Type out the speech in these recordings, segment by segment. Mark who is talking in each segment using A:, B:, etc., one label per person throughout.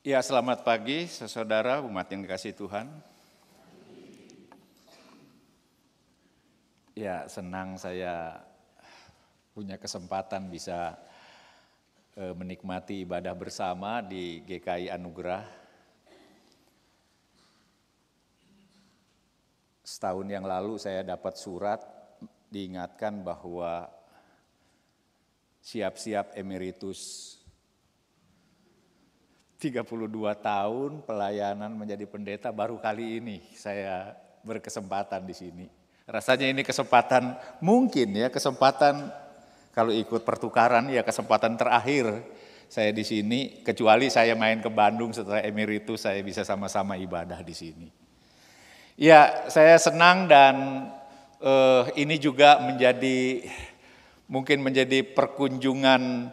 A: Ya, selamat pagi saudara umat yang dikasihi Tuhan. Ya, senang saya punya kesempatan bisa menikmati ibadah bersama di GKI Anugerah. Setahun yang lalu saya dapat surat diingatkan bahwa siap-siap emeritus 32 tahun pelayanan menjadi pendeta, baru kali ini saya berkesempatan di sini. Rasanya ini kesempatan mungkin ya, kesempatan kalau ikut pertukaran ya kesempatan terakhir saya di sini, kecuali saya main ke Bandung setelah emeritus saya bisa sama-sama ibadah di sini. Ya, saya senang dan ini juga mungkin menjadi perkunjungan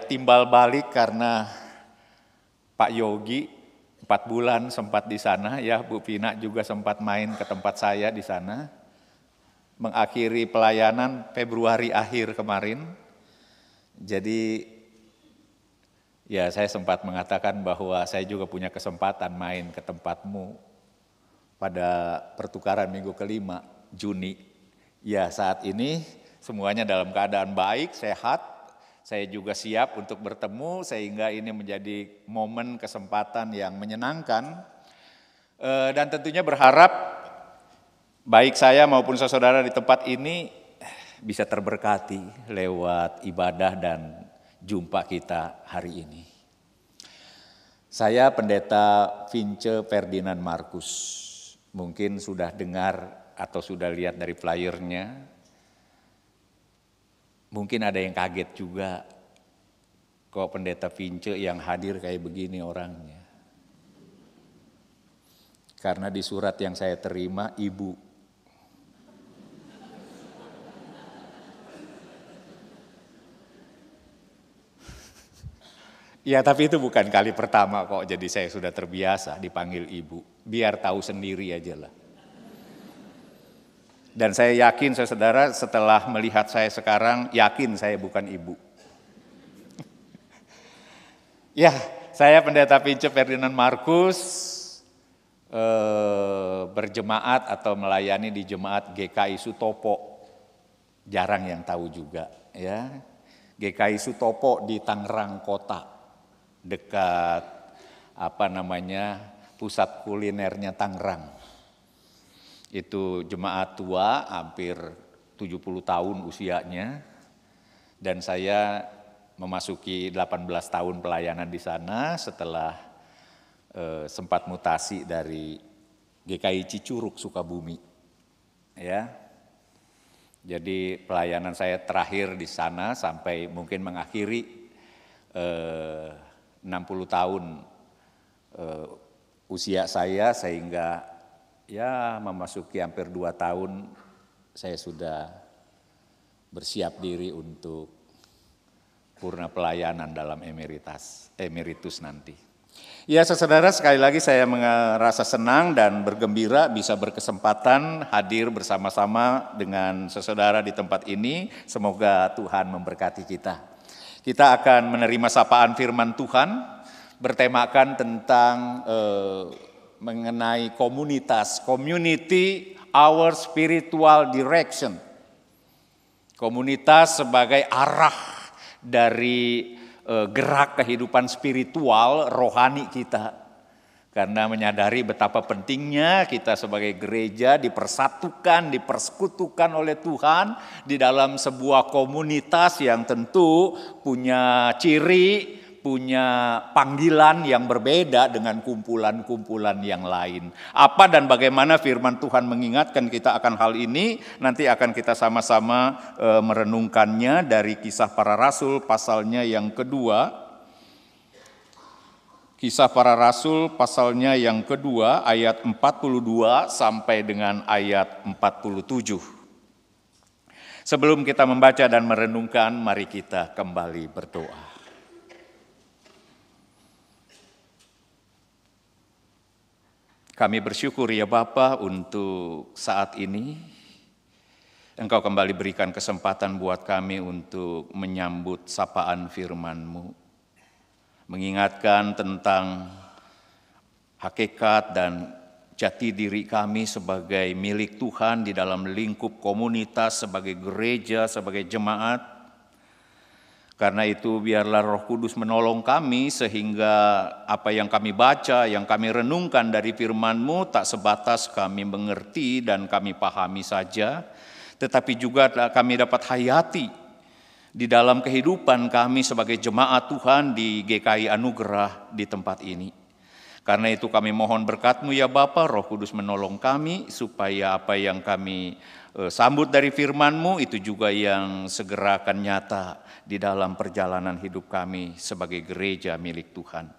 A: timbal balik karena Pak Yogi 4 bulan sempat di sana, ya Bu Pina juga sempat main ke tempat saya di sana, mengakhiri pelayanan Februari akhir kemarin. Jadi ya saya sempat mengatakan bahwa saya juga punya kesempatan main ke tempatmu pada pertukaran minggu kelima Juni. Ya saat ini semuanya dalam keadaan baik, sehat. Saya juga siap untuk bertemu sehingga ini menjadi momen kesempatan yang menyenangkan. Dan tentunya berharap baik saya maupun saudara di tempat ini bisa terberkati lewat ibadah dan jumpa kita hari ini. Saya Pendeta Vince Ferdinand Markus. Mungkin sudah dengar atau sudah lihat dari flyernya. Mungkin ada yang kaget juga, kok Pendeta Vince yang hadir kayak begini orangnya. Karena di surat yang saya terima, Ibu. Ya tapi itu bukan kali pertama kok, jadi saya sudah terbiasa dipanggil Ibu. Biar tahu sendiri aja lah. Dan saya yakin saudara setelah melihat saya sekarang, yakin saya bukan ibu. Ya, saya Pendeta Vince Ferdinand Markus, berjemaat atau melayani di jemaat GKI Sutopo. Jarang yang tahu juga ya. GKI Sutopo di Tangerang Kota, dekat pusat kulinernya Tangerang. Itu jemaat tua, hampir 70 tahun usianya, dan saya memasuki 18 tahun pelayanan di sana setelah sempat mutasi dari GKI Cicurug Sukabumi. Ya, jadi pelayanan saya terakhir di sana sampai mungkin mengakhiri 60 tahun usia saya, sehingga ya memasuki hampir 2 tahun saya sudah bersiap diri untuk purna pelayanan dalam emeritus nanti. Ya saudara, sekali lagi saya merasa senang dan bergembira bisa berkesempatan hadir bersama-sama dengan saudara di tempat ini. Semoga Tuhan memberkati kita. Kita akan menerima sapaan firman Tuhan bertemakan tentang mengenai komunitas, community, our spiritual direction. Komunitas sebagai arah dari gerak kehidupan spiritual rohani kita. Karena menyadari betapa pentingnya kita sebagai gereja dipersatukan, dipersekutukan oleh Tuhan di dalam sebuah komunitas yang tentu punya ciri, punya panggilan yang berbeda dengan kumpulan-kumpulan yang lain. Apa dan bagaimana firman Tuhan mengingatkan kita akan hal ini, nanti akan kita sama-sama merenungkannya dari Kisah Para Rasul pasalnya yang kedua. Kisah Para Rasul pasalnya yang kedua ayat 42 sampai dengan ayat 47. Sebelum kita membaca dan merenungkan, mari kita kembali berdoa. Kami bersyukur ya Bapa untuk saat ini Engkau kembali berikan kesempatan buat kami untuk menyambut sapaan firman-Mu. mengingatkan tentang hakikat dan jati diri kami sebagai milik Tuhan di dalam lingkup komunitas, sebagai gereja, sebagai jemaat. Karena itu biarlah Roh Kudus menolong kami sehingga apa yang kami baca, yang kami renungkan dari firman-Mu tak sebatas kami mengerti dan kami pahami saja, tetapi juga kami dapat hayati di dalam kehidupan kami sebagai jemaat Tuhan di GKI Anugerah di tempat ini. Karena itu kami mohon berkat-Mu ya Bapa, Roh Kudus menolong kami supaya apa yang kami sambut dari firman-Mu itu juga yang segera akan nyata di dalam perjalanan hidup kami sebagai gereja milik Tuhan.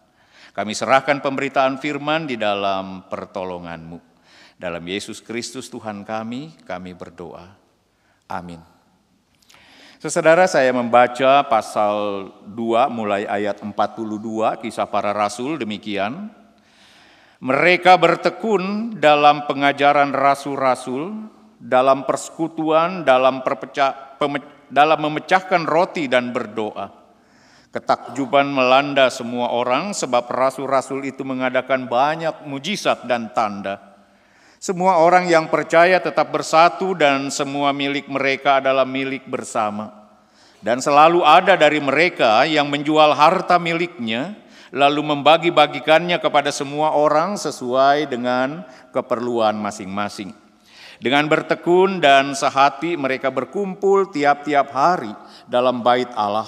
A: Kami serahkan pemberitaan firman di dalam pertolongan-Mu. Dalam Yesus Kristus Tuhan kami berdoa. Amin. Saudara, saya membaca pasal 2 mulai ayat 42 Kisah Para Rasul demikian. Mereka bertekun dalam pengajaran rasul-rasul, dalam persekutuan, dalam memecahkan roti dan berdoa. Ketakjuban melanda semua orang sebab rasul-rasul itu mengadakan banyak mujizat dan tanda. Semua orang yang percaya tetap bersatu dan semua milik mereka adalah milik bersama. Dan selalu ada dari mereka yang menjual harta miliknya, lalu membagi-bagikannya kepada semua orang sesuai dengan keperluan masing-masing. Dengan bertekun dan sehati mereka berkumpul tiap-tiap hari dalam bait Allah.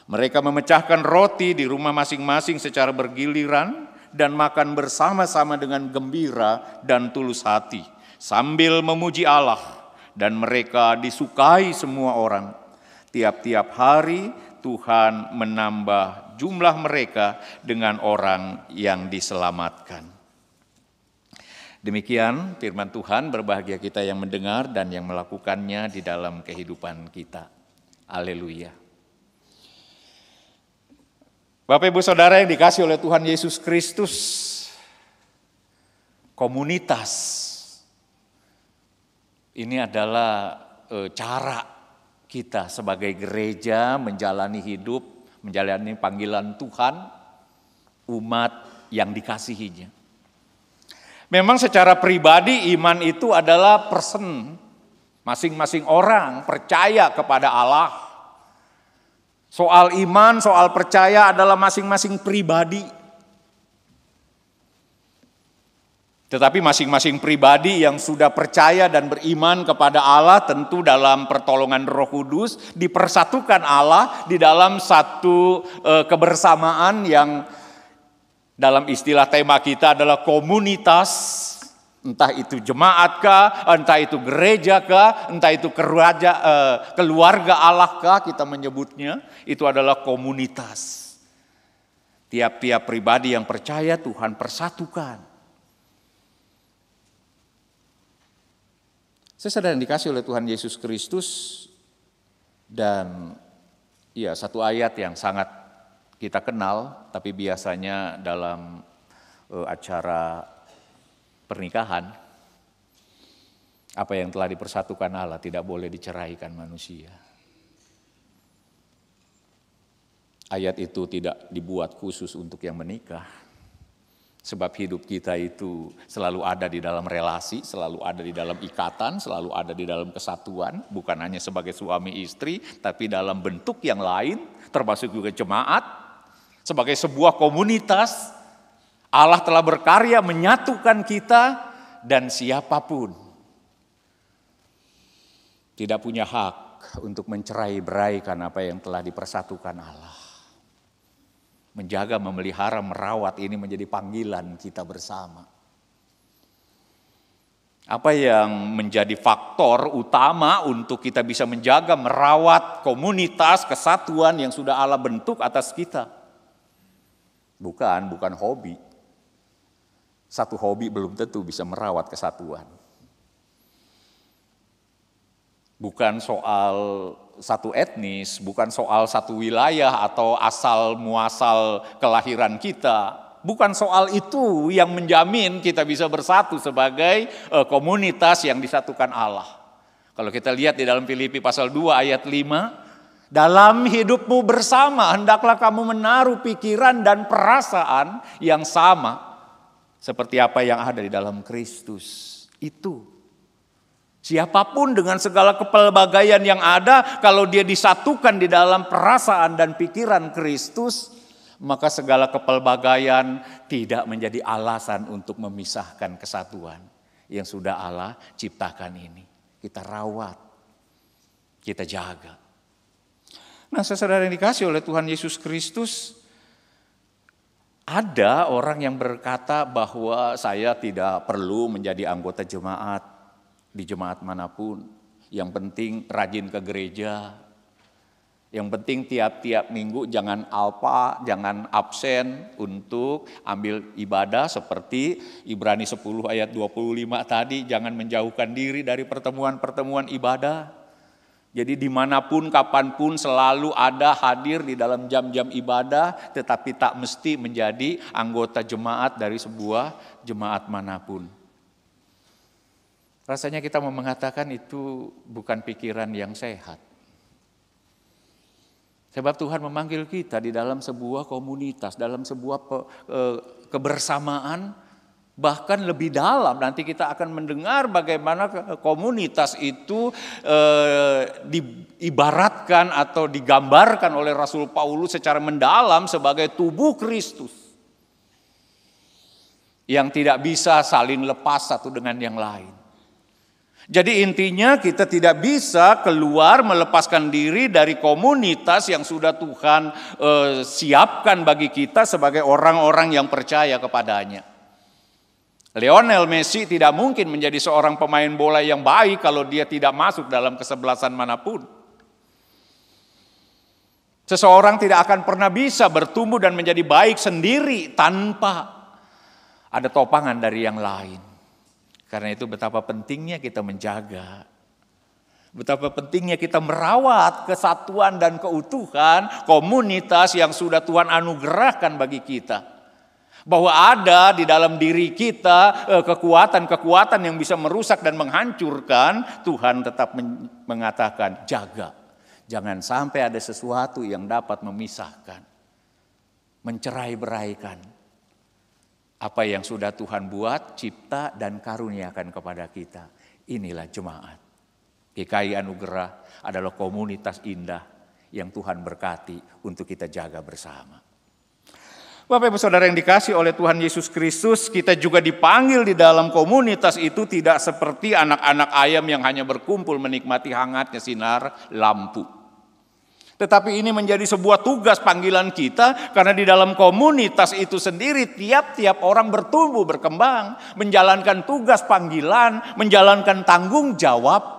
A: Mereka memecahkan roti di rumah masing-masing secara bergiliran dan makan bersama-sama dengan gembira dan tulus hati sambil memuji Allah, dan mereka disukai semua orang. Tiap-tiap hari Tuhan menambah jumlah mereka dengan orang yang diselamatkan. Demikian firman Tuhan, berbahagia kita yang mendengar dan yang melakukannya di dalam kehidupan kita. Haleluya. Bapak Ibu Saudara yang dikasihi oleh Tuhan Yesus Kristus, komunitas ini adalah cara kita sebagai gereja menjalani hidup, menjalani panggilan Tuhan, umat yang dikasihinya. Memang secara pribadi iman itu adalah person, masing-masing orang percaya kepada Allah. Soal iman, soal percaya adalah masing-masing pribadi. Tetapi masing-masing pribadi yang sudah percaya dan beriman kepada Allah tentu dalam pertolongan Roh Kudus dipersatukan Allah di dalam satu kebersamaan yang dalam istilah tema kita adalah komunitas, entah itu jemaat kah, entah itu gereja kah, entah itu keluarga Allah kah kita menyebutnya, itu adalah komunitas. Tiap-tiap pribadi yang percaya Tuhan persatukan. Saudara yang dikasihi oleh Tuhan Yesus Kristus, dan ya satu ayat yang sangat kita kenal, tapi biasanya dalam acara pernikahan, apa yang telah dipersatukan Allah tidak boleh diceraikan manusia. Ayat itu tidak dibuat khusus untuk yang menikah. Sebab hidup kita itu selalu ada di dalam relasi, selalu ada di dalam ikatan, selalu ada di dalam kesatuan. Bukan hanya sebagai suami istri, tapi dalam bentuk yang lain, termasuk juga jemaat. Sebagai sebuah komunitas, Allah telah berkarya menyatukan kita dan siapapun tidak punya hak untuk mencerai-beraikan apa yang telah dipersatukan Allah. Menjaga, memelihara, merawat ini menjadi panggilan kita bersama. Apa yang menjadi faktor utama untuk kita bisa menjaga, merawat komunitas, kesatuan yang sudah Allah bentuk atas kita? Bukan hobi. Satu hobi belum tentu bisa merawat kesatuan. Bukan soal satu etnis, bukan soal satu wilayah atau asal muasal kelahiran kita. Bukan soal itu yang menjamin kita bisa bersatu sebagai komunitas yang disatukan Allah. Kalau kita lihat di dalam Filipi pasal 2 ayat 5, Dalam hidupmu bersama, hendaklah kamu menaruh pikiran dan perasaan yang sama seperti apa yang ada di dalam Kristus. Itu. Siapapun dengan segala kepelbagaian yang ada, kalau dia disatukan di dalam perasaan dan pikiran Kristus, maka segala kepelbagaian tidak menjadi alasan untuk memisahkan kesatuan yang sudah Allah ciptakan ini. Kita rawat, kita jaga. Nah, saudara yang dikasih oleh Tuhan Yesus Kristus, ada orang yang berkata bahwa saya tidak perlu menjadi anggota jemaat di jemaat manapun. Yang penting rajin ke gereja. Yang penting tiap-tiap minggu jangan alpa, jangan absen untuk ambil ibadah seperti Ibrani 10 ayat 25 tadi. Jangan menjauhkan diri dari pertemuan-pertemuan ibadah. Jadi dimanapun, kapanpun selalu ada hadir di dalam jam-jam ibadah, tetapi tak mesti menjadi anggota jemaat dari sebuah jemaat manapun. Rasanya kita mau mengatakan itu bukan pikiran yang sehat. Sebab Tuhan memanggil kita di dalam sebuah komunitas, dalam sebuah kebersamaan, bahkan lebih dalam. Nanti kita akan mendengar bagaimana komunitas itu diibaratkan atau digambarkan oleh Rasul Paulus secara mendalam sebagai tubuh Kristus. Yang tidak bisa saling lepas satu dengan yang lain. Jadi intinya kita tidak bisa keluar melepaskan diri dari komunitas yang sudah Tuhan siapkan bagi kita sebagai orang-orang yang percaya kepadanya. Lionel Messi tidak mungkin menjadi seorang pemain bola yang baik kalau dia tidak masuk dalam kesebelasan manapun. Seseorang tidak akan pernah bisa bertumbuh dan menjadi baik sendiri tanpa ada topangan dari yang lain. Karena itu betapa pentingnya kita menjaga, betapa pentingnya kita merawat kesatuan dan keutuhan komunitas yang sudah Tuhan anugerahkan bagi kita. Bahwa ada di dalam diri kita kekuatan-kekuatan yang bisa merusak dan menghancurkan, Tuhan tetap mengatakan jaga. Jangan sampai ada sesuatu yang dapat memisahkan, mencerai-beraikan apa yang sudah Tuhan buat, cipta dan karuniakan kepada kita. Inilah jemaat. GKI Anugerah adalah komunitas indah yang Tuhan berkati untuk kita jaga bersama. Bapak Ibu Saudara yang dikasih oleh Tuhan Yesus Kristus, kita juga dipanggil di dalam komunitas itu tidak seperti anak-anak ayam yang hanya berkumpul menikmati hangatnya sinar lampu. Tetapi ini menjadi sebuah tugas panggilan kita, karena di dalam komunitas itu sendiri tiap-tiap orang bertumbuh, berkembang, menjalankan tugas panggilan, menjalankan tanggung jawab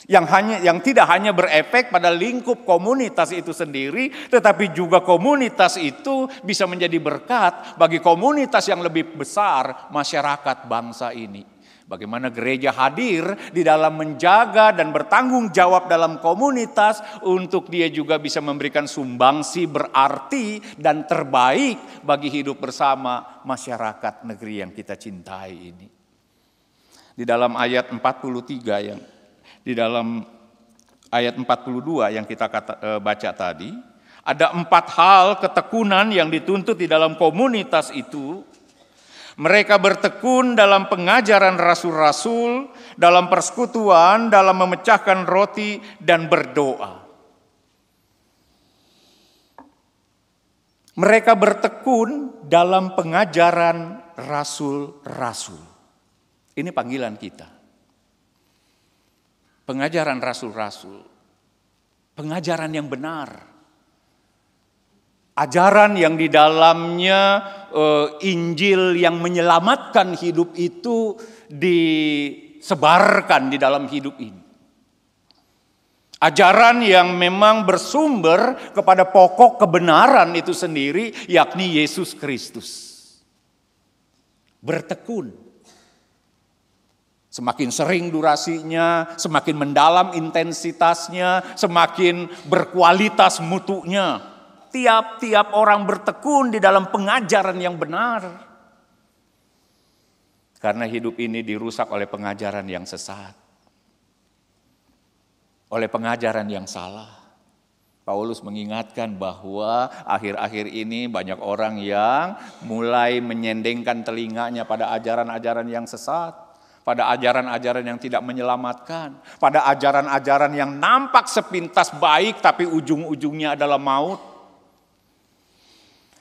A: yang tidak hanya berefek pada lingkup komunitas itu sendiri, tetapi juga komunitas itu bisa menjadi berkat bagi komunitas yang lebih besar, masyarakat bangsa ini. Bagaimana gereja hadir di dalam menjaga dan bertanggung jawab dalam komunitas untuk dia juga bisa memberikan sumbangsi berarti dan terbaik bagi hidup bersama masyarakat negeri yang kita cintai ini. Di dalam ayat 43 di dalam ayat 42 yang kita baca tadi, ada 4 hal ketekunan yang dituntut di dalam komunitas itu. Mereka bertekun dalam pengajaran rasul-rasul, dalam persekutuan, dalam memecahkan roti dan berdoa. Mereka bertekun dalam pengajaran rasul-rasul. Ini panggilan kita. Pengajaran rasul-rasul, pengajaran yang benar, ajaran yang di dalamnya Injil yang menyelamatkan hidup itu disebarkan di dalam hidup ini. Ajaran yang memang bersumber kepada pokok kebenaran itu sendiri, yakni Yesus Kristus. Bertekun. Semakin sering durasinya, semakin mendalam intensitasnya, semakin berkualitas mutunya. Tiap-tiap orang bertekun di dalam pengajaran yang benar. Karena hidup ini dirusak oleh pengajaran yang sesat. Oleh pengajaran yang salah. Paulus mengingatkan bahwa akhir-akhir ini banyak orang yang mulai menyendengkan telinganya pada ajaran-ajaran yang sesat, pada ajaran-ajaran yang tidak menyelamatkan, pada ajaran-ajaran yang nampak sepintas baik tapi ujung-ujungnya adalah maut.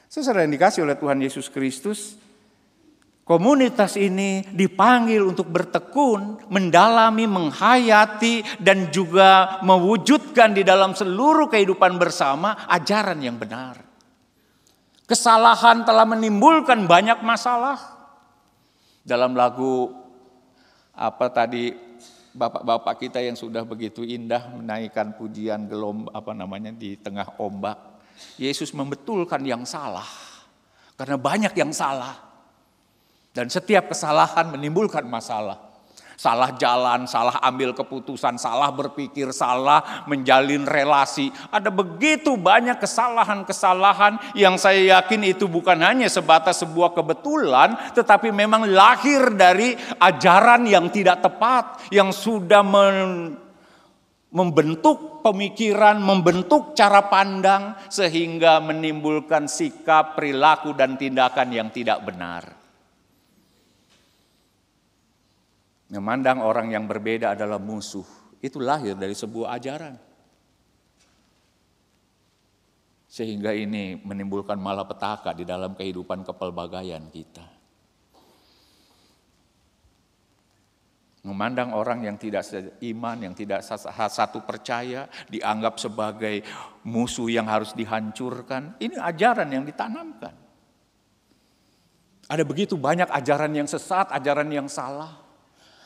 A: Saudara yang dikasih oleh Tuhan Yesus Kristus, komunitas ini dipanggil untuk bertekun, mendalami, menghayati, dan juga mewujudkan di dalam seluruh kehidupan bersama ajaran yang benar. Kesalahan telah menimbulkan banyak masalah. Dalam lagu bapak-bapak kita yang sudah begitu indah menaikkan pujian di tengah ombak. Yesus membetulkan yang salah, karena banyak yang salah. Dan setiap kesalahan menimbulkan masalah. Salah jalan, salah ambil keputusan, salah berpikir, salah menjalin relasi. Ada begitu banyak kesalahan-kesalahan yang saya yakin itu bukan hanya sebatas sebuah kebetulan, tetapi memang lahir dari ajaran yang tidak tepat, yang sudah membentuk pemikiran, membentuk cara pandang, sehingga menimbulkan sikap, perilaku, dan tindakan yang tidak benar. Memandang orang yang berbeda adalah musuh, itu lahir dari sebuah ajaran. Sehingga ini menimbulkan malapetaka di dalam kehidupan kepelbagaian kita. Memandang orang yang tidak seiman, yang tidak satu percaya, dianggap sebagai musuh yang harus dihancurkan. Ini ajaran yang ditanamkan. Ada begitu banyak ajaran yang sesat, ajaran yang salah.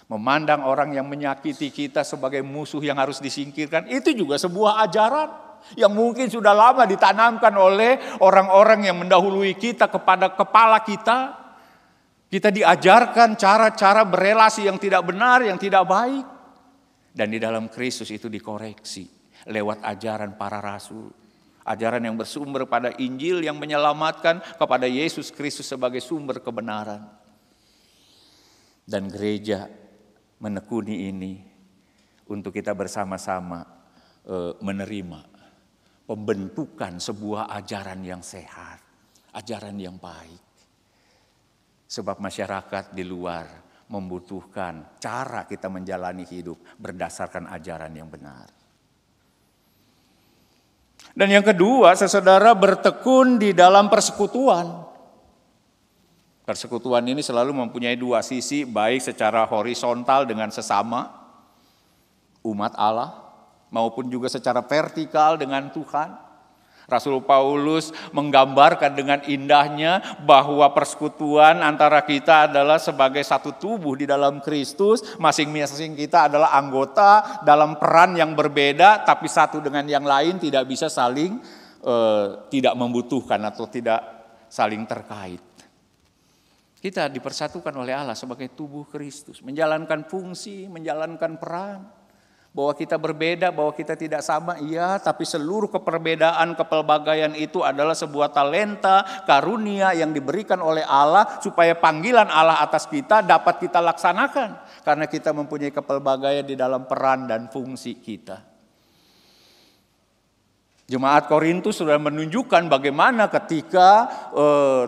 A: Memandang orang yang menyakiti kita sebagai musuh yang harus disingkirkan, itu juga sebuah ajaran yang mungkin sudah lama ditanamkan oleh orang-orang yang mendahului kita kepada kepala kita. Kita diajarkan cara-cara berelasi yang tidak benar, yang tidak baik. Dan di dalam Kristus itu dikoreksi lewat ajaran para rasul. Ajaran yang bersumber pada Injil yang menyelamatkan, kepada Yesus Kristus sebagai sumber kebenaran. Dan gereja menekuni ini untuk kita bersama-sama menerima pembentukan sebuah ajaran yang sehat, ajaran yang baik. Sebab masyarakat di luar membutuhkan cara kita menjalani hidup berdasarkan ajaran yang benar. Dan yang kedua, saudara, bertekun di dalam persekutuan. Persekutuan ini selalu mempunyai dua sisi, baik secara horizontal dengan sesama umat Allah, maupun juga secara vertikal dengan Tuhan. Rasul Paulus menggambarkan dengan indahnya bahwa persekutuan antara kita adalah sebagai satu tubuh di dalam Kristus. Masing-masing kita adalah anggota dalam peran yang berbeda, tapi satu dengan yang lain tidak bisa saling tidak membutuhkan atau tidak saling terkait. Kita dipersatukan oleh Allah sebagai tubuh Kristus, menjalankan fungsi, menjalankan peran. Bahwa kita berbeda, bahwa kita tidak sama, iya, tapi seluruh keperbedaan, kepelbagaian itu adalah sebuah talenta, karunia yang diberikan oleh Allah supaya panggilan Allah atas kita dapat kita laksanakan. Karena kita mempunyai kepelbagaian di dalam peran dan fungsi kita. Jemaat Korintus sudah menunjukkan bagaimana ketika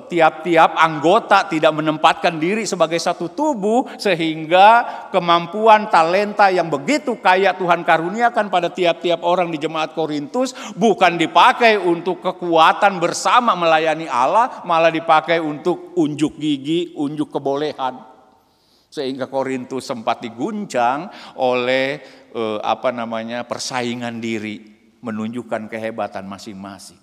A: tiap-tiap anggota tidak menempatkan diri sebagai satu tubuh, sehingga kemampuan talenta yang begitu kaya Tuhan karuniakan pada tiap-tiap orang di jemaat Korintus bukan dipakai untuk kekuatan bersama melayani Allah, malah dipakai untuk unjuk gigi, unjuk kebolehan. Sehingga Korintus sempat diguncang oleh persaingan diri, menunjukkan kehebatan masing-masing.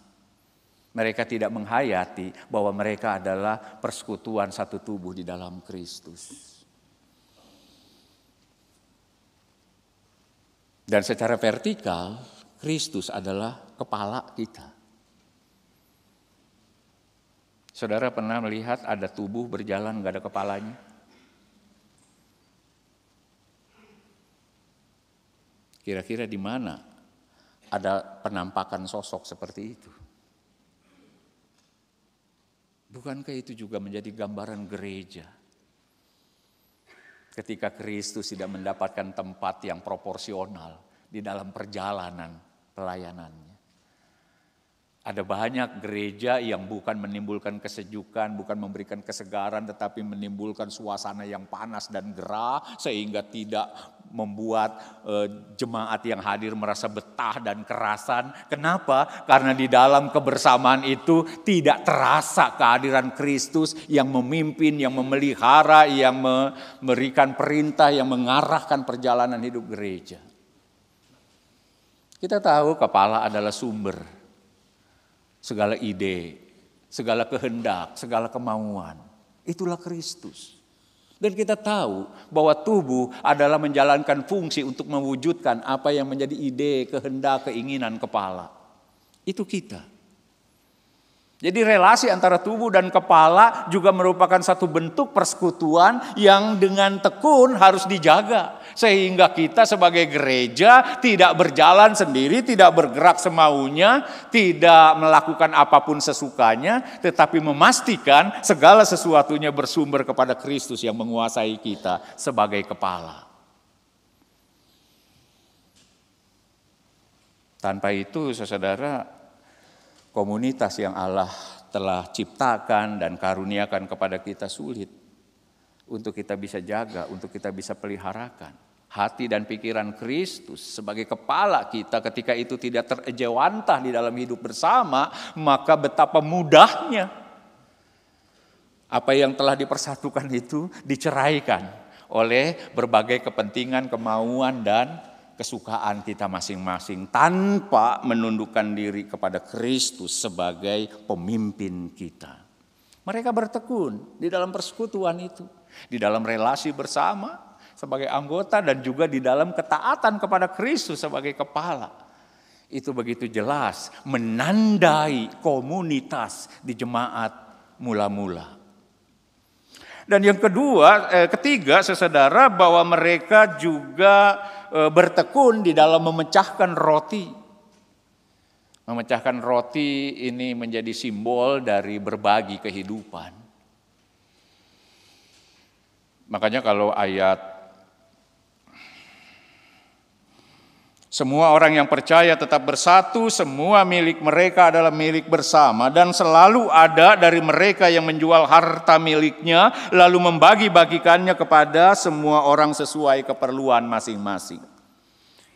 A: Mereka tidak menghayati bahwa mereka adalah persekutuan satu tubuh di dalam Kristus. Dan secara vertikal, Kristus adalah kepala kita. Saudara pernah melihat ada tubuh berjalan gak ada kepalanya? Kira-kira di mana ada penampakan sosok seperti itu? Bukankah itu juga menjadi gambaran gereja? Ketika Kristus tidak mendapatkan tempat yang proporsional di dalam perjalanan pelayanannya. Ada banyak gereja yang bukan menimbulkan kesejukan, bukan memberikan kesegaran, tetapi menimbulkan suasana yang panas dan gerah sehingga tidak membuat jemaat yang hadir merasa betah dan kerasan. Kenapa? Karena di dalam kebersamaan itu tidak terasa kehadiran Kristus yang memimpin, yang memelihara, yang memberikan perintah, yang mengarahkan perjalanan hidup gereja. Kita tahu kepala adalah sumber segala ide, segala kehendak, segala kemauan. Itulah Kristus. Dan kita tahu bahwa tubuh adalah menjalankan fungsi untuk mewujudkan apa yang menjadi ide, kehendak, keinginan kepala. Itu kita. Jadi relasi antara tubuh dan kepala juga merupakan satu bentuk persekutuan yang dengan tekun harus dijaga. Sehingga kita sebagai gereja tidak berjalan sendiri, tidak bergerak semaunya, tidak melakukan apapun sesukanya, tetapi memastikan segala sesuatunya bersumber kepada Kristus yang menguasai kita sebagai kepala. Tanpa itu, saudara, komunitas yang Allah telah ciptakan dan karuniakan kepada kita sulit untuk kita bisa jaga, untuk kita bisa peliharakan. Hati dan pikiran Kristus sebagai kepala kita ketika itu tidak terejawantah di dalam hidup bersama, maka betapa mudahnya apa yang telah dipersatukan itu diceraikan oleh berbagai kepentingan, kemauan, dan kesukaan kita masing-masing tanpa menundukkan diri kepada Kristus sebagai pemimpin kita. Mereka bertekun di dalam persekutuan itu, di dalam relasi bersama sebagai anggota dan juga di dalam ketaatan kepada Kristus sebagai kepala. Itu begitu jelas menandai komunitas di jemaat mula-mula. Dan yang ketiga, saudara, bahwa mereka juga bertekun di dalam memecahkan roti. Memecahkan roti ini menjadi simbol dari berbagi kehidupan. Makanya kalau ayat semua orang yang percaya tetap bersatu, semua milik mereka adalah milik bersama, dan selalu ada dari mereka yang menjual harta miliknya lalu membagi-bagikannya kepada semua orang sesuai keperluan masing-masing.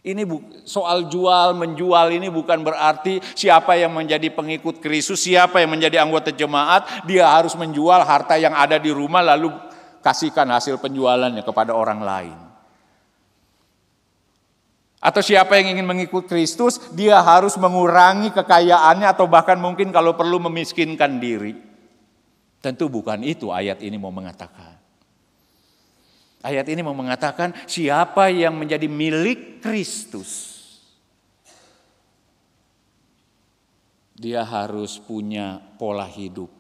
A: Ini soal jual menjual ini bukan berarti siapa yang menjadi pengikut Kristus, siapa yang menjadi anggota jemaat, dia harus menjual harta yang ada di rumah lalu kasihkan hasil penjualannya kepada orang lain. Atau siapa yang ingin mengikut Kristus, dia harus mengurangi kekayaannya atau bahkan mungkin kalau perlu memiskinkan diri. Tentu bukan itu ayat ini mau mengatakan. Ayat ini mau mengatakan siapa yang menjadi milik Kristus, dia harus punya pola hidup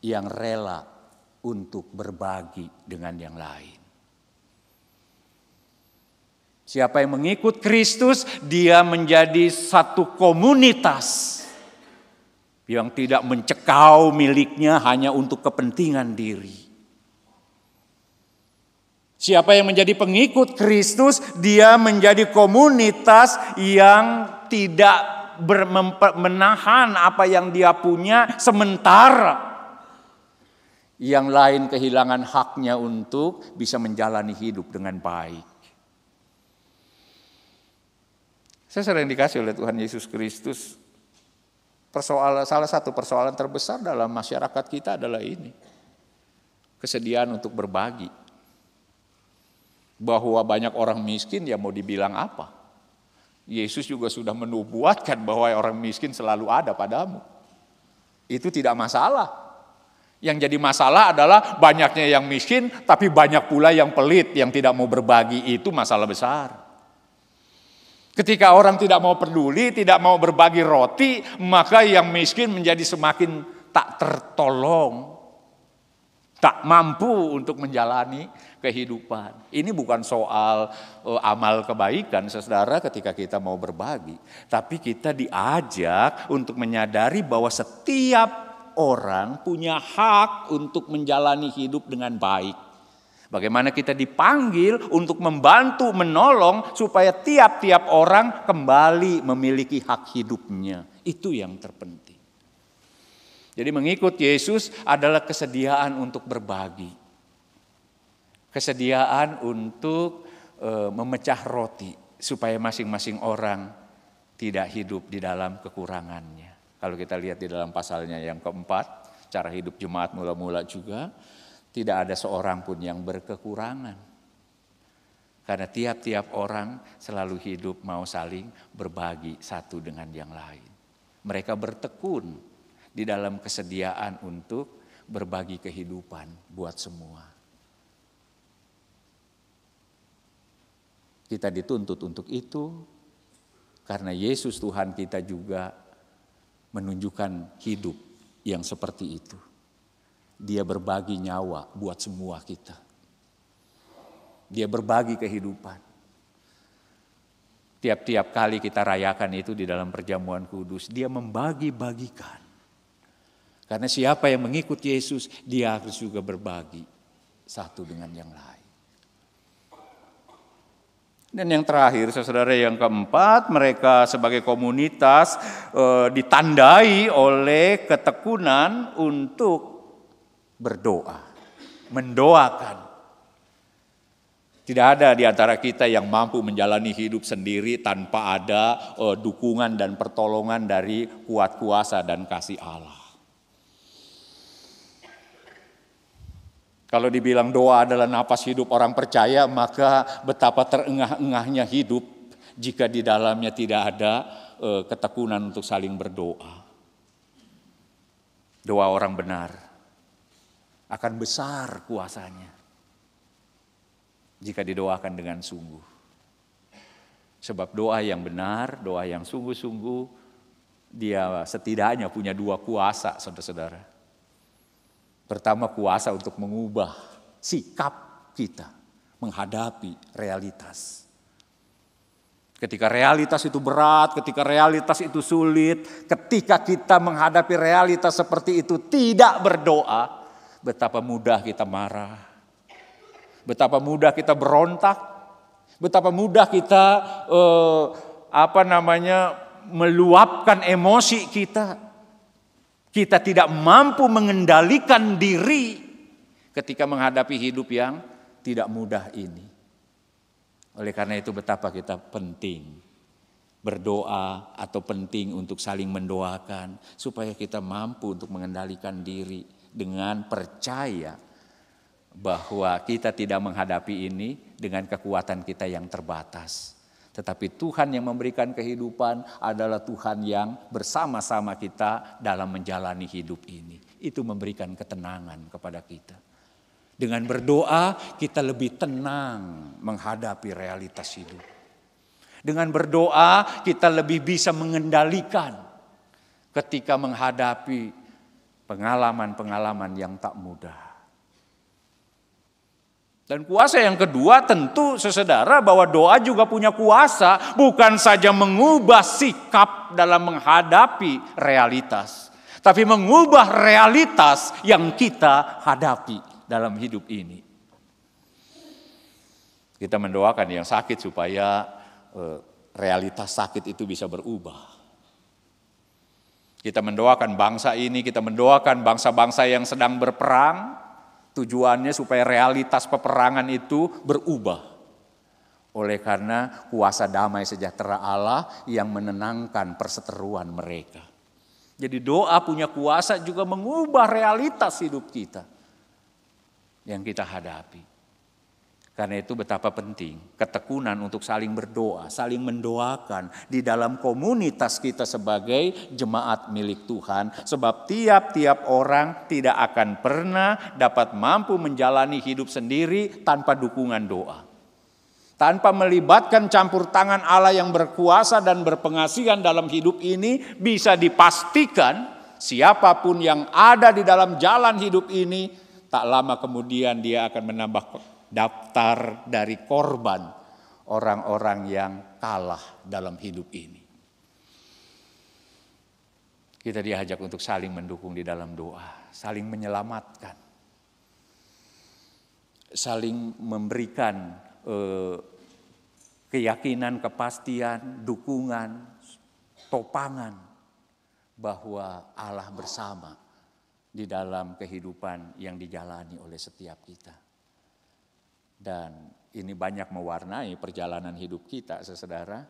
A: yang rela untuk berbagi dengan yang lain. Siapa yang mengikut Kristus, dia menjadi satu komunitas yang tidak mencekau miliknya hanya untuk kepentingan diri. Siapa yang menjadi pengikut Kristus, dia menjadi komunitas yang tidak menahan apa yang dia punya, sementara yang lain kehilangan haknya untuk bisa menjalani hidup dengan baik. Saya sering dikasih oleh Tuhan Yesus Kristus. Salah satu persoalan terbesar dalam masyarakat kita adalah ini. Kesediaan untuk berbagi. Bahwa banyak orang miskin ya mau dibilang apa. Yesus juga sudah menubuatkan bahwa orang miskin selalu ada padamu. Itu tidak masalah. Yang jadi masalah adalah banyaknya yang miskin tapi banyak pula yang pelit, yang tidak mau berbagi. Itu masalah besar. Ketika orang tidak mau peduli, tidak mau berbagi roti, maka yang miskin menjadi semakin tak tertolong, tak mampu untuk menjalani kehidupan. Ini bukan soal amal kebaikan, saudara, ketika kita mau berbagi. Tapi kita diajak untuk menyadari bahwa setiap orang punya hak untuk menjalani hidup dengan baik. Bagaimana kita dipanggil untuk membantu, menolong supaya tiap-tiap orang kembali memiliki hak hidupnya. Itu yang terpenting. Jadi mengikut Yesus adalah kesediaan untuk berbagi. Kesediaan untuk memecah roti supaya masing-masing orang tidak hidup di dalam kekurangannya. Kalau kita lihat di dalam pasalnya yang keempat, cara hidup jemaat mula-mula juga, tidak ada seorang pun yang berkekurangan. Karena tiap-tiap orang selalu hidup mau saling berbagi satu dengan yang lain. Mereka bertekun di dalam kesediaan untuk berbagi kehidupan buat semua. Kita dituntut untuk itu karena Yesus Tuhan kita juga menunjukkan hidup yang seperti itu. Dia berbagi nyawa buat semua kita. Dia berbagi kehidupan. Tiap-tiap kali kita rayakan itu di dalam perjamuan kudus, dia membagi-bagikan. Karena siapa yang mengikut Yesus, dia harus juga berbagi satu dengan yang lain. Dan yang terakhir, saudara, yang keempat, mereka sebagai komunitas ditandai oleh ketekunan untuk berdoa, mendoakan. Tidak ada di antara kita yang mampu menjalani hidup sendiri tanpa ada dukungan dan pertolongan dari kuat kuasa dan kasih Allah. Kalau dibilang doa adalah napas hidup orang percaya, maka betapa terengah-engahnya hidup jika di dalamnya tidak ada ketekunan untuk saling berdoa. Doa orang benar akan besar kuasanya jika didoakan dengan sungguh. Sebab doa yang benar, doa yang sungguh-sungguh, dia setidaknya punya dua kuasa, saudara-saudara. Pertama, kuasa untuk mengubah sikap kita menghadapi realitas. Ketika realitas itu berat, ketika realitas itu sulit, ketika kita menghadapi realitas seperti itu tidak berdoa, betapa mudah kita marah, betapa mudah kita berontak, betapa mudah kita meluapkan emosi kita. Kita tidak mampu mengendalikan diri ketika menghadapi hidup yang tidak mudah ini. Oleh karena itu betapa kita penting berdoa atau penting untuk saling mendoakan supaya kita mampu untuk mengendalikan diri dengan percaya bahwa kita tidak menghadapi ini dengan kekuatan kita yang terbatas. Tetapi Tuhan yang memberikan kehidupan adalah Tuhan yang bersama-sama kita dalam menjalani hidup ini. Itu memberikan ketenangan kepada kita. Dengan berdoa kita lebih tenang menghadapi realitas hidup. Dengan berdoa kita lebih bisa mengendalikan ketika menghadapi pengalaman-pengalaman yang tak mudah. Dan kuasa yang kedua tentu saudara bahwa doa juga punya kuasa bukan saja mengubah sikap dalam menghadapi realitas. Tapi mengubah realitas yang kita hadapi dalam hidup ini. Kita mendoakan yang sakit supaya realitas sakit itu bisa berubah. Kita mendoakan bangsa ini, kita mendoakan bangsa-bangsa yang sedang berperang. Tujuannya supaya realitas peperangan itu berubah. Oleh karena kuasa damai sejahtera Allah yang menenangkan perseteruan mereka. Jadi doa punya kuasa juga mengubah realitas hidup kita yang kita hadapi. Karena itu betapa penting ketekunan untuk saling berdoa, saling mendoakan di dalam komunitas kita sebagai jemaat milik Tuhan. Sebab tiap-tiap orang tidak akan pernah dapat mampu menjalani hidup sendiri tanpa dukungan doa. Tanpa melibatkan campur tangan Allah yang berkuasa dan berpengasihan dalam hidup ini, bisa dipastikan siapapun yang ada di dalam jalan hidup ini, tak lama kemudian dia akan menambah daftar dari korban orang-orang yang kalah dalam hidup ini. Kita diajak untuk saling mendukung di dalam doa, saling menyelamatkan, saling memberikan keyakinan, kepastian, dukungan, topangan bahwa Allah bersama di dalam kehidupan yang dijalani oleh setiap kita. Dan ini banyak mewarnai perjalanan hidup kita, saudara.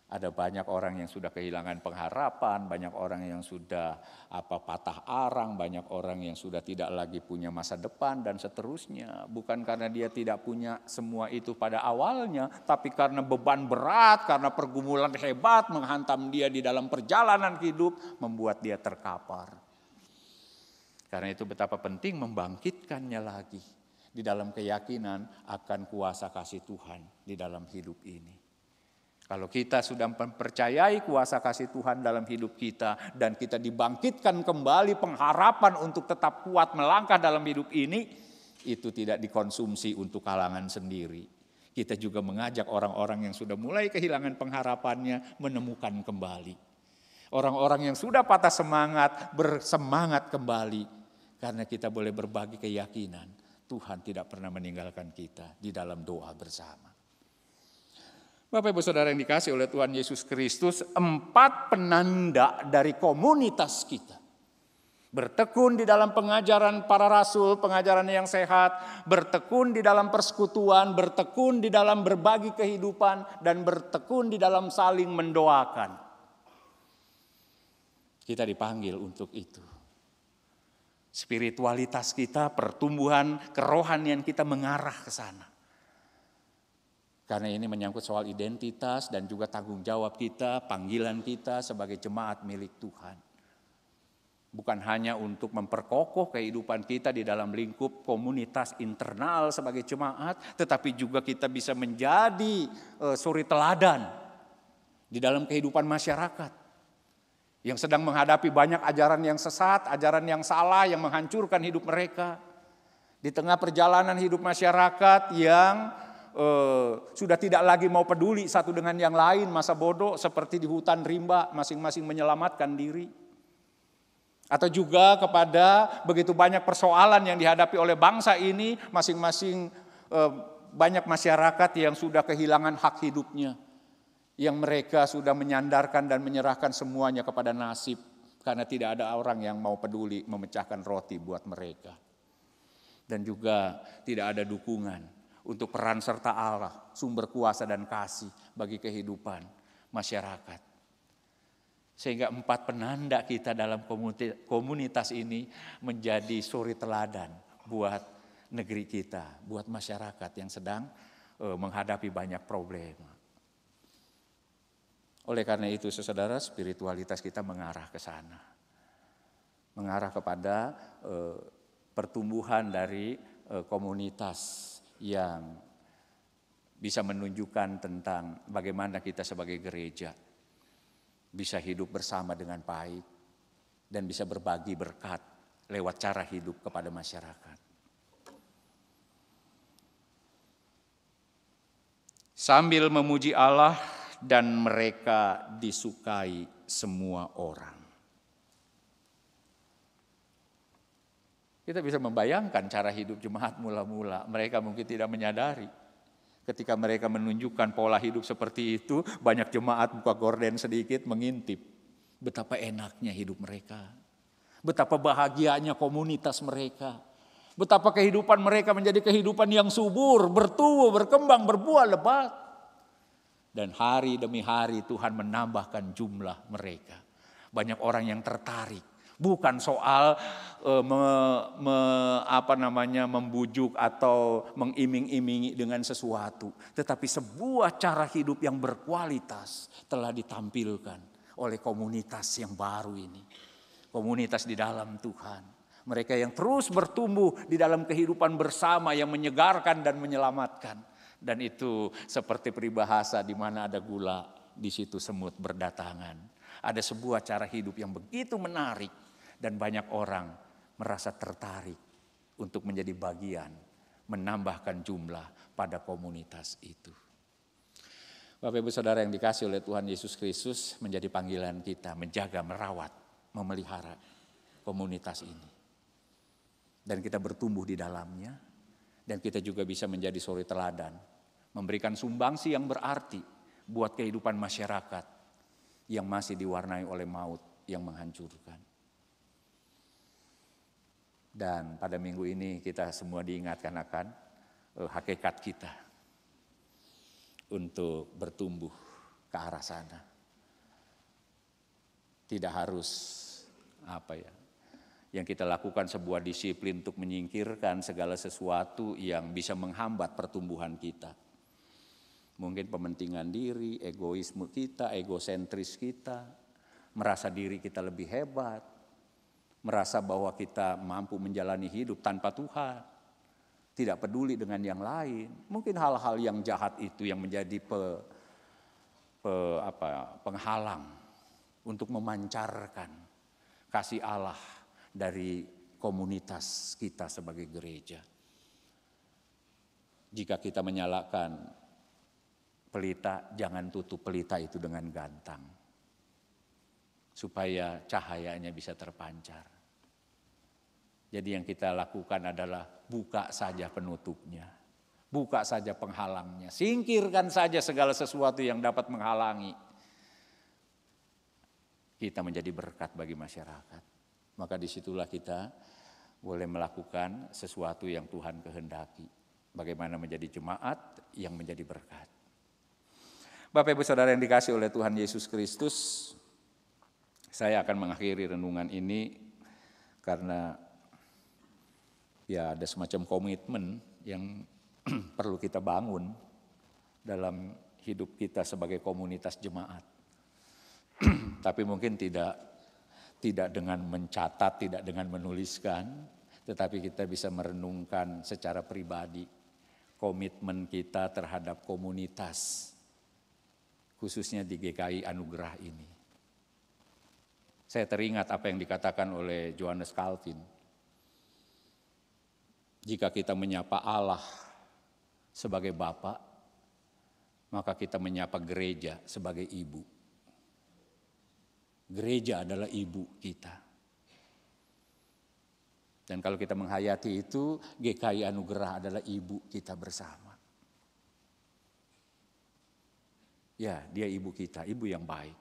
A: Ada banyak orang yang sudah kehilangan pengharapan, banyak orang yang sudah patah arang, banyak orang yang sudah tidak lagi punya masa depan dan seterusnya. Bukan karena dia tidak punya semua itu pada awalnya, tapi karena beban berat, karena pergumulan hebat menghantam dia di dalam perjalanan hidup, membuat dia terkapar. Karena itu betapa penting membangkitkannya lagi di dalam keyakinan akan kuasa kasih Tuhan di dalam hidup ini. Kalau kita sudah mempercayai kuasa kasih Tuhan dalam hidup kita dan kita dibangkitkan kembali pengharapan untuk tetap kuat melangkah dalam hidup ini, itu tidak dikonsumsi untuk kalangan sendiri. Kita juga mengajak orang-orang yang sudah mulai kehilangan pengharapannya menemukan kembali. Orang-orang yang sudah patah semangat bersemangat kembali karena kita boleh berbagi keyakinan Tuhan tidak pernah meninggalkan kita di dalam doa bersama. Bapak Ibu Saudara yang dikasih oleh Tuhan Yesus Kristus, 4 penanda dari komunitas kita. Bertekun di dalam pengajaran para rasul, pengajaran yang sehat, bertekun di dalam persekutuan, bertekun di dalam berbagi kehidupan, dan bertekun di dalam saling mendoakan. Kita dipanggil untuk itu. Spiritualitas kita, pertumbuhan kerohanian kita mengarah ke sana. Karena ini menyangkut soal identitas dan juga tanggung jawab kita, panggilan kita sebagai jemaat milik Tuhan. Bukan hanya untuk memperkokoh kehidupan kita di dalam lingkup komunitas internal sebagai jemaat, tetapi juga kita bisa menjadi suri teladan di dalam kehidupan masyarakat yang sedang menghadapi banyak ajaran yang sesat, ajaran yang salah yang menghancurkan hidup mereka. Di tengah perjalanan hidup masyarakat yang sudah tidak lagi mau peduli satu dengan yang lain, masa bodoh seperti di hutan rimba masing-masing menyelamatkan diri. Atau juga kepada begitu banyak persoalan yang dihadapi oleh bangsa ini, masing-masing banyak masyarakat yang sudah kehilangan hak hidupnya, yang mereka sudah menyandarkan dan menyerahkan semuanya kepada nasib karena tidak ada orang yang mau peduli memecahkan roti buat mereka. Dan juga tidak ada dukungan untuk peran serta Allah, sumber kuasa dan kasih bagi kehidupan masyarakat. Sehingga 4 penanda kita dalam komunitas ini menjadi suri teladan buat negeri kita, buat masyarakat yang sedang menghadapi banyak problem. Oleh karena itu, saudara, spiritualitas kita mengarah ke sana. Mengarah kepada pertumbuhan dari komunitas yang bisa menunjukkan tentang bagaimana kita sebagai gereja bisa hidup bersama dengan baik dan bisa berbagi berkat lewat cara hidup kepada masyarakat. Sambil memuji Allah dan mereka disukai semua orang. Kita bisa membayangkan cara hidup jemaat mula-mula. Mereka mungkin tidak menyadari. Ketika mereka menunjukkan pola hidup seperti itu, banyak jemaat buka gorden sedikit mengintip. Betapa enaknya hidup mereka. Betapa bahagianya komunitas mereka. Betapa kehidupan mereka menjadi kehidupan yang subur, bertumbuh, berkembang, berbuah lebat. Dan hari demi hari Tuhan menambahkan jumlah mereka. Banyak orang yang tertarik. Bukan soal membujuk atau mengiming-imingi dengan sesuatu. Tetapi sebuah cara hidup yang berkualitas telah ditampilkan oleh komunitas yang baru ini. Komunitas di dalam Tuhan. Mereka yang terus bertumbuh di dalam kehidupan bersama yang menyegarkan dan menyelamatkan. Dan itu seperti peribahasa di mana ada gula, di situ semut berdatangan. Ada sebuah cara hidup yang begitu menarik. Dan banyak orang merasa tertarik untuk menjadi bagian, menambahkan jumlah pada komunitas itu. Bapak Ibu Saudara yang dikasih oleh Tuhan Yesus Kristus, menjadi panggilan kita menjaga, merawat, memelihara komunitas ini. Dan kita bertumbuh di dalamnya, dan kita juga bisa menjadi suri teladan, memberikan sumbangsi yang berarti buat kehidupan masyarakat yang masih diwarnai oleh maut yang menghancurkan. Dan pada minggu ini kita semua diingatkan akan hakikat kita untuk bertumbuh ke arah sana. Tidak harus yang kita lakukan sebuah disiplin untuk menyingkirkan segala sesuatu yang bisa menghambat pertumbuhan kita. Mungkin pementingan diri, egoisme kita, egosentris kita, merasa diri kita lebih hebat, merasa bahwa kita mampu menjalani hidup tanpa Tuhan, tidak peduli dengan yang lain. Mungkin hal-hal yang jahat itu yang menjadi penghalang untuk memancarkan kasih Allah dari komunitas kita sebagai gereja. Jika kita menyalakan pelita, jangan tutup pelita itu dengan gantang, supaya cahayanya bisa terpancar. Jadi yang kita lakukan adalah buka saja penutupnya, buka saja penghalangnya, singkirkan saja segala sesuatu yang dapat menghalangi kita menjadi berkat bagi masyarakat. Maka disitulah kita boleh melakukan sesuatu yang Tuhan kehendaki. Bagaimana menjadi jemaat yang menjadi berkat. Bapak Ibu Saudara yang dikasihi oleh Tuhan Yesus Kristus, saya akan mengakhiri renungan ini karena ada semacam komitmen yang perlu kita bangun dalam hidup kita sebagai komunitas jemaat. Tapi mungkin tidak dengan mencatat, tidak dengan menuliskan, tetapi kita bisa merenungkan secara pribadi komitmen kita terhadap komunitas, khususnya di GKI Anugerah ini. Saya teringat apa yang dikatakan oleh Johannes Calvin. Jika kita menyapa Allah sebagai Bapa, maka kita menyapa gereja sebagai ibu. Gereja adalah ibu kita. Dan kalau kita menghayati itu, GKI Anugerah adalah ibu kita bersama. Ya, dia ibu kita, ibu yang baik.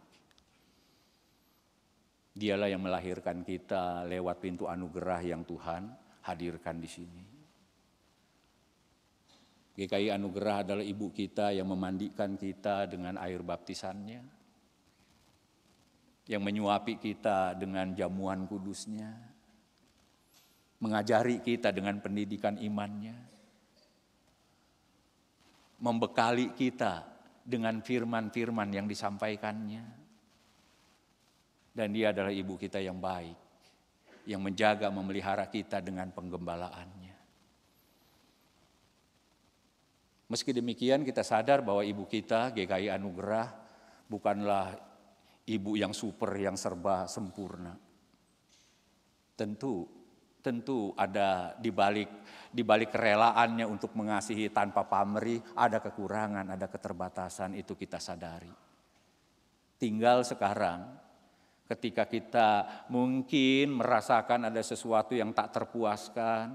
A: Dialah yang melahirkan kita lewat pintu anugerah yang Tuhan hadirkan di sini. GKI Anugerah adalah ibu kita yang memandikan kita dengan air baptisannya, yang menyuapi kita dengan jamuan kudusnya, mengajari kita dengan pendidikan imannya, membekali kita dengan firman-firman yang disampaikannya. Dan dia adalah ibu kita yang baik, yang menjaga, memelihara kita dengan penggembalaannya. Meski demikian kita sadar bahwa ibu kita, GKI Anugerah, bukanlah ibu yang super, yang serba sempurna. Tentu ada di balik kerelaannya untuk mengasihi tanpa pamrih, ada kekurangan, ada keterbatasan, itu kita sadari. Tinggal sekarang ketika kita mungkin merasakan ada sesuatu yang tak terpuaskan,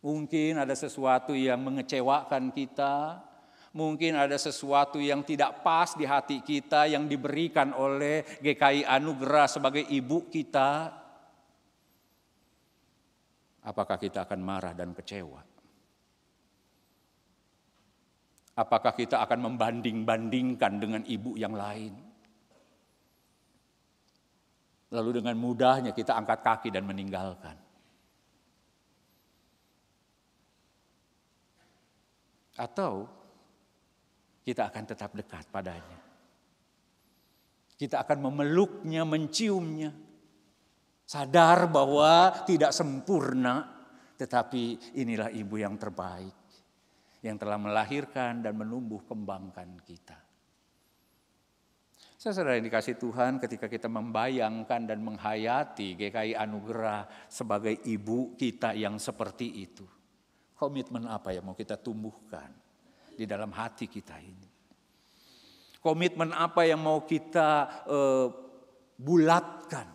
A: mungkin ada sesuatu yang mengecewakan kita, mungkin ada sesuatu yang tidak pas di hati kita yang diberikan oleh GKI Anugerah sebagai ibu kita. Apakah kita akan marah dan kecewa? Apakah kita akan membanding-bandingkan dengan ibu yang lain? Lalu dengan mudahnya kita angkat kaki dan meninggalkan. Atau kita akan tetap dekat padanya. Kita akan memeluknya, menciumnya. Sadar bahwa tidak sempurna, tetapi inilah ibu yang terbaik. Yang telah melahirkan dan menumbuh kembangkan kita. Saudara yang dikasihi Tuhan, ketika kita membayangkan dan menghayati GKI Anugerah sebagai ibu kita yang seperti itu, komitmen apa yang mau kita tumbuhkan di dalam hati kita ini? Komitmen apa yang mau kita bulatkan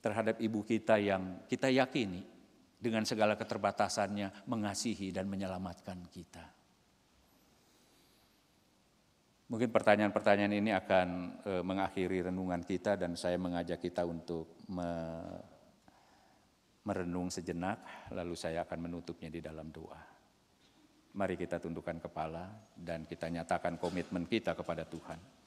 A: terhadap ibu kita yang kita yakini dengan segala keterbatasannya mengasihi dan menyelamatkan kita? Mungkin pertanyaan-pertanyaan ini akan mengakhiri renungan kita dan saya mengajak kita untuk merenung sejenak, lalu saya akan menutupnya di dalam doa. Mari kita tundukkan kepala dan kita nyatakan komitmen kita kepada Tuhan.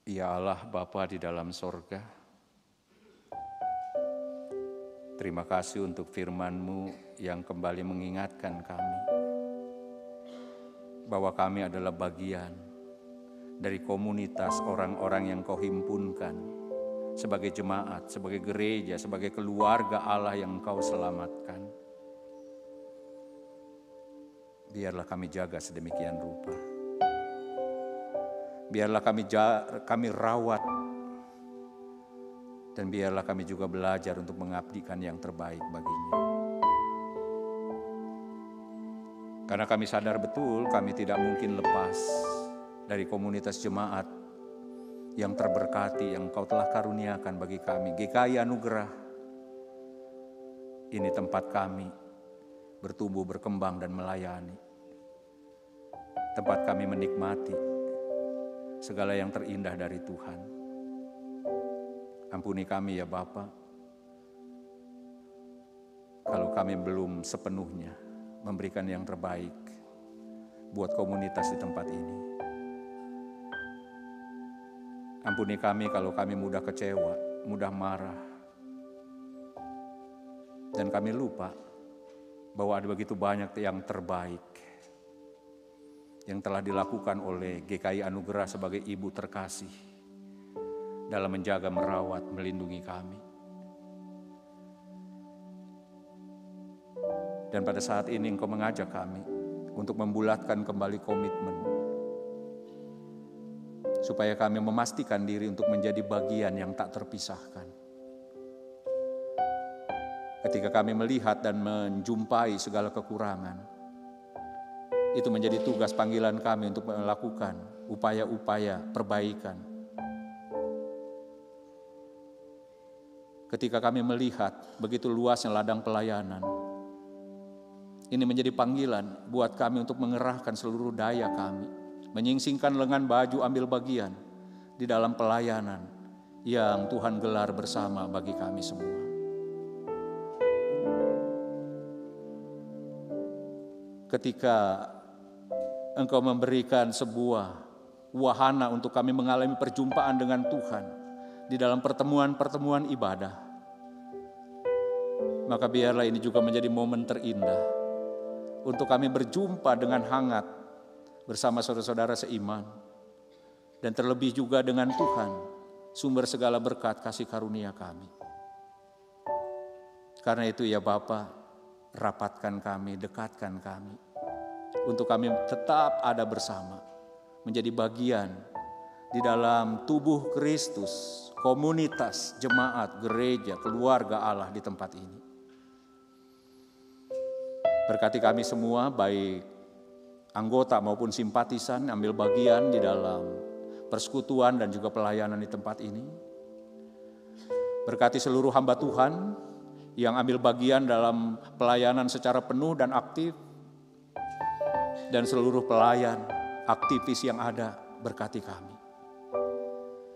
A: Ya Allah Bapa di dalam sorga, terima kasih untuk firman-Mu yang kembali mengingatkan kami bahwa kami adalah bagian dari komunitas orang-orang yang Kau himpunkan sebagai jemaat, sebagai gereja, sebagai keluarga Allah yang Kau selamatkan. Biarlah kami jaga sedemikian rupa. Biarlah kami rawat, dan biarlah kami juga belajar untuk mengabdikan yang terbaik baginya. Karena kami sadar betul kami tidak mungkin lepas dari komunitas jemaat yang terberkati yang Kau telah karuniakan bagi kami. GKI Anugerah, ini tempat kami bertumbuh, berkembang, dan melayani. Tempat kami menikmati segala yang terindah dari Tuhan. Ampuni kami ya Bapa, kalau kami belum sepenuhnya memberikan yang terbaik buat komunitas di tempat ini. Ampuni kami kalau kami mudah kecewa, mudah marah, dan kami lupa bahwa ada begitu banyak yang terbaik yang telah dilakukan oleh GKI Anugerah sebagai ibu terkasih dalam menjaga, merawat, melindungi kami. Dan pada saat ini Engkau mengajak kami untuk membulatkan kembali komitmen, supaya kami memastikan diri untuk menjadi bagian yang tak terpisahkan. Ketika kami melihat dan menjumpai segala kekurangan, itu menjadi tugas panggilan kami untuk melakukan upaya-upaya perbaikan. Ketika kami melihat begitu luasnya ladang pelayanan, ini menjadi panggilan buat kami untuk mengerahkan seluruh daya kami, menyingsingkan lengan baju, ambil bagian di dalam pelayanan yang Tuhan gelar bersama bagi kami semua. Ketika Engkau memberikan sebuah wahana untuk kami mengalami perjumpaan dengan Tuhan di dalam pertemuan-pertemuan ibadah, maka biarlah ini juga menjadi momen terindah untuk kami berjumpa dengan hangat bersama saudara-saudara seiman, dan terlebih juga dengan Tuhan, sumber segala berkat kasih karunia kami. Karena itu ya Bapa, rapatkan kami, dekatkan kami, untuk kami tetap ada bersama, menjadi bagian di dalam tubuh Kristus, komunitas, jemaat, gereja, keluarga Allah di tempat ini. Berkati kami semua, baik anggota maupun simpatisan, ambil bagian di dalam persekutuan dan juga pelayanan di tempat ini. Berkati seluruh hamba Tuhan yang ambil bagian dalam pelayanan secara penuh dan aktif. dan seluruh pelayan, aktivis yang ada, berkati kami.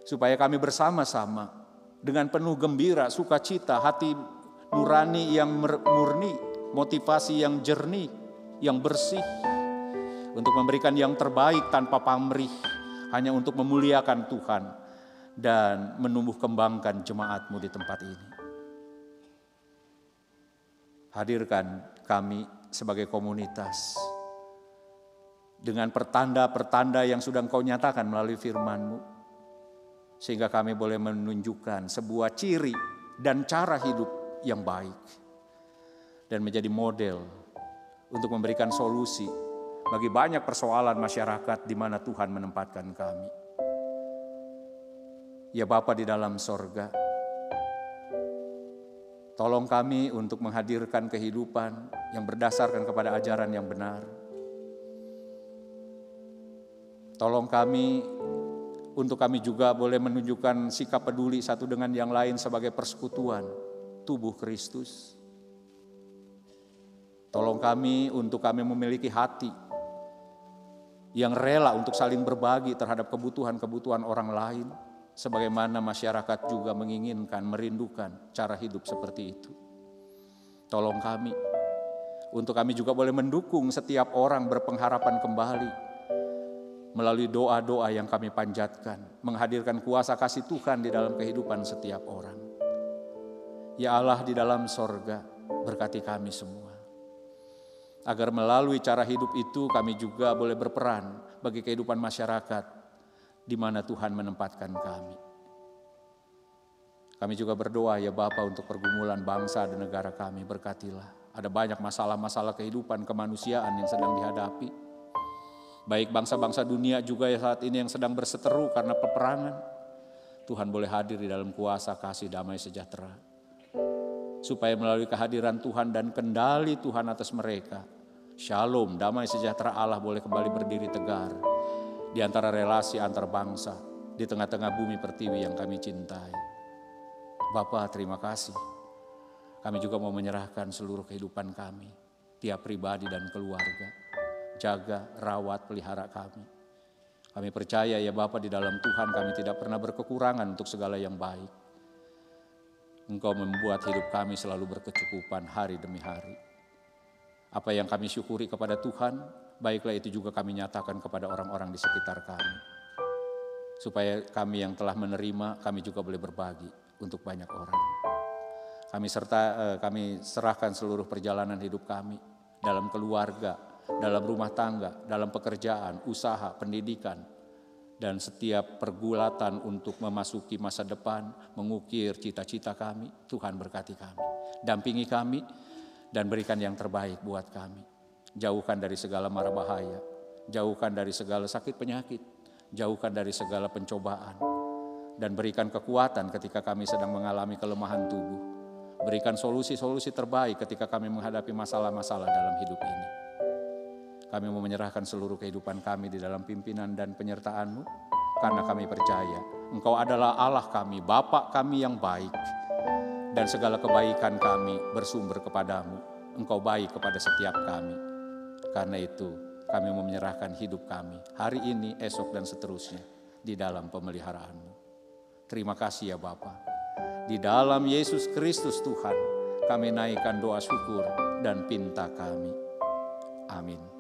A: Supaya kami bersama-sama dengan penuh gembira, sukacita, hati nurani yang murni, motivasi yang jernih, yang bersih, untuk memberikan yang terbaik tanpa pamrih, hanya untuk memuliakan Tuhan dan menumbuh kembangkan jemaat-Mu di tempat ini. Hadirkan kami sebagai komunitas dengan pertanda-pertanda yang sudah Engkau nyatakan melalui firman-Mu, sehingga kami boleh menunjukkan sebuah ciri dan cara hidup yang baik dan menjadi model untuk memberikan solusi bagi banyak persoalan masyarakat di mana Tuhan menempatkan kami. Ya Bapa di dalam sorga, tolong kami untuk menghadirkan kehidupan yang berdasarkan kepada ajaran yang benar. Tolong kami untuk kami juga boleh menunjukkan sikap peduli satu dengan yang lain sebagai persekutuan tubuh Kristus. Tolong kami untuk kami memiliki hati yang rela untuk saling berbagi terhadap kebutuhan-kebutuhan orang lain, sebagaimana masyarakat juga menginginkan, merindukan cara hidup seperti itu. Tolong kami untuk kami juga boleh mendukung setiap orang berpengharapan kembali melalui doa-doa yang kami panjatkan, menghadirkan kuasa kasih Tuhan di dalam kehidupan setiap orang. Ya Allah di dalam sorga, berkati kami semua, agar melalui cara hidup itu kami juga boleh berperan bagi kehidupan masyarakat di mana Tuhan menempatkan kami. Kami juga berdoa ya Bapa untuk pergumulan bangsa dan negara kami, berkatilah. Ada banyak masalah-masalah kehidupan kemanusiaan yang sedang dihadapi. Baik bangsa-bangsa dunia juga ya saat ini yang sedang berseteru karena peperangan. Tuhan boleh hadir di dalam kuasa kasih damai sejahtera, supaya melalui kehadiran Tuhan dan kendali Tuhan atas mereka, shalom, damai sejahtera Allah boleh kembali berdiri tegar di antara relasi antar bangsa, di tengah-tengah bumi pertiwi yang kami cintai. Bapa, terima kasih. Kami juga mau menyerahkan seluruh kehidupan kami, tiap pribadi dan keluarga. Jaga, rawat, pelihara kami. Kami percaya ya Bapa di dalam Tuhan kami tidak pernah berkekurangan untuk segala yang baik. Engkau membuat hidup kami selalu berkecukupan hari demi hari. Apa yang kami syukuri kepada Tuhan, baiklah itu juga kami nyatakan kepada orang-orang di sekitar kami. Supaya kami yang telah menerima, kami juga boleh berbagi untuk banyak orang. Kami serahkan seluruh perjalanan hidup kami dalam keluarga, dalam rumah tangga, dalam pekerjaan, usaha, pendidikan, dan setiap pergulatan untuk memasuki masa depan, mengukir cita-cita kami. Tuhan berkati kami, dampingi kami, dan berikan yang terbaik buat kami. Jauhkan dari segala mara bahaya, jauhkan dari segala sakit penyakit, jauhkan dari segala pencobaan, dan berikan kekuatan ketika kami sedang mengalami kelemahan tubuh. Berikan solusi-solusi terbaik ketika kami menghadapi masalah-masalah dalam hidup ini. Kami mau menyerahkan seluruh kehidupan kami di dalam pimpinan dan penyertaan-Mu, karena kami percaya Engkau adalah Allah kami, Bapa kami yang baik, dan segala kebaikan kami bersumber kepadamu. Engkau baik kepada setiap kami. Karena itu kami mau menyerahkan hidup kami hari ini, esok, dan seterusnya di dalam pemeliharaan-Mu. Terima kasih ya Bapa. Di dalam Yesus Kristus Tuhan, kami naikkan doa syukur dan pinta kami. Amin.